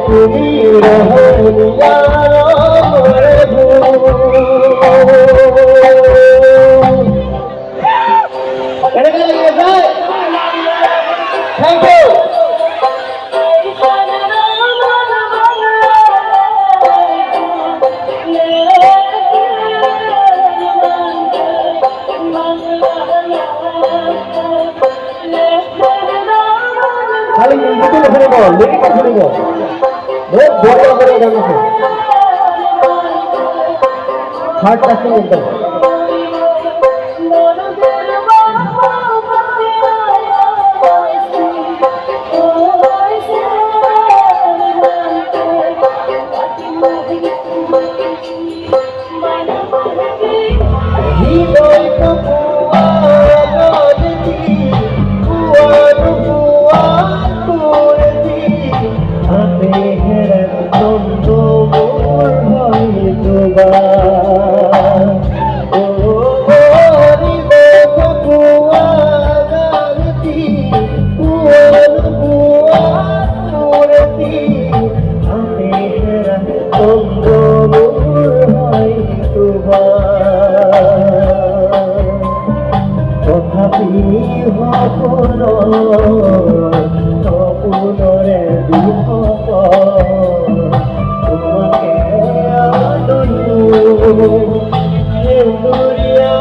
তুমি রহনিয়া thank you. খালি music শুনিব, লিরিক শুনিব, বহুত বড় করে গান আছে, হার্ট টাচিং একদম। তথাপি সপোনৰে দিশত তোমাকে সেন্দুৰীয়া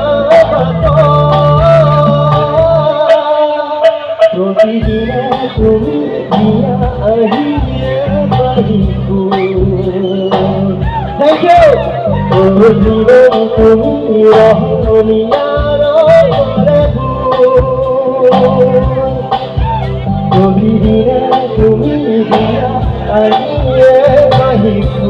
প্ৰতিদিনে তুমি দিয়া আহিয়ে পাৰিছো। Thank you. জীবন তুমি রহনিয়ার তুমি দিয়া আহিয়ে আহিছো।